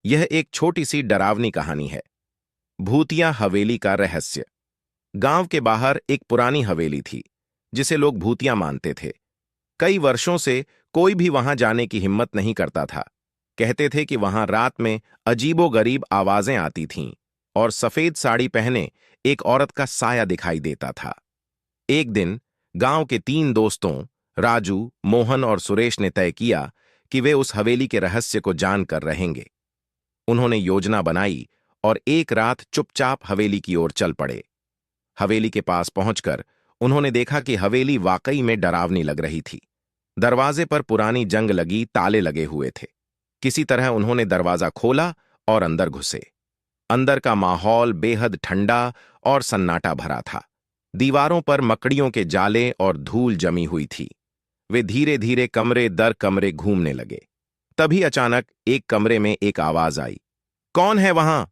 यह एक छोटी सी डरावनी कहानी है। भूतिया हवेली का रहस्य। गांव के बाहर एक पुरानी हवेली थी जिसे लोग भूतिया मानते थे। कई वर्षों से कोई भी वहां जाने की हिम्मत नहीं करता था। कहते थे कि वहां रात में अजीबोगरीब आवाजें आती थीं और सफेद साड़ी पहने एक औरत का साया दिखाई देता था। एक दिन गांव के 3 दोस्तों राजू, मोहन और सुरेश ने तय किया कि वे उस हवेली के रहस्य को जानकर रहेंगे। उन्होंने योजना बनाई और एक रात चुपचाप हवेली की ओर चल पड़े। हवेली के पास पहुंचकर उन्होंने देखा कि हवेली वाकई में डरावनी लग रही थी। दरवाजे पर पुरानी जंग लगी ताले लगे हुए थे। किसी तरह उन्होंने दरवाजा खोला और अंदर घुसे। अंदर का माहौल बेहद ठंडा और सन्नाटा भरा था। दीवारों पर मकड़ियों के जाले और धूल जमी हुई थी। वे धीरे धीरे कमरे दर कमरे घूमने लगे। तभी अचानक एक कमरे में एक आवाज आई, कौन है वहां?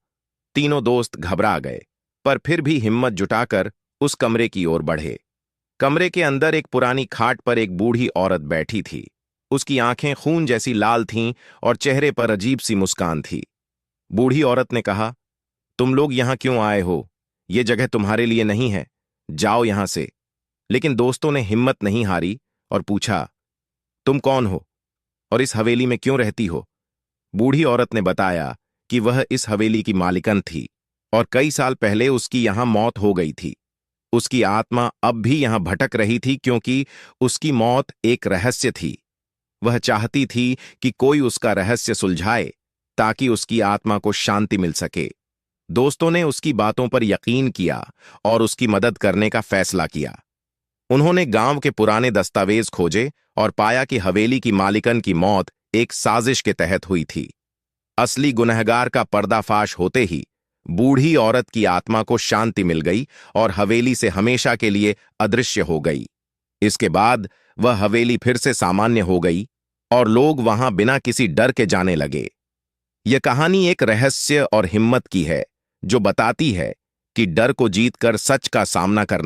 तीनों दोस्त घबरा गए, पर फिर भी हिम्मत जुटाकर उस कमरे की ओर बढ़े। कमरे के अंदर एक पुरानी खाट पर एक बूढ़ी औरत बैठी थी। उसकी आंखें खून जैसी लाल थीं और चेहरे पर अजीब सी मुस्कान थी। बूढ़ी औरत ने कहा, तुम लोग यहां क्यों आए हो? ये जगह तुम्हारे लिए नहीं है, जाओ यहां से। लेकिन दोस्तों ने हिम्मत नहीं हारी और पूछा, तुम कौन हो और इस हवेली में क्यों रहती हो? बूढ़ी औरत ने बताया कि वह इस हवेली की मालिकन थी और कई साल पहले उसकी यहां मौत हो गई थी। उसकी आत्मा अब भी यहां भटक रही थी क्योंकि उसकी मौत एक रहस्य थी। वह चाहती थी कि कोई उसका रहस्य सुलझाए ताकि उसकी आत्मा को शांति मिल सके। दोस्तों ने उसकी बातों पर यकीन किया और उसकी मदद करने का फैसला किया। उन्होंने गांव के पुराने दस्तावेज खोजे और पाया कि हवेली की मालिकन की मौत एक साजिश के तहत हुई थी। असली गुनहगार का पर्दाफाश होते ही बूढ़ी औरत की आत्मा को शांति मिल गई और हवेली से हमेशा के लिए अदृश्य हो गई। इसके बाद वह हवेली फिर से सामान्य हो गई और लोग वहां बिना किसी डर के जाने लगे। यह कहानी एक रहस्य और हिम्मत की है जो बताती है कि डर को जीतकर सच का सामना करना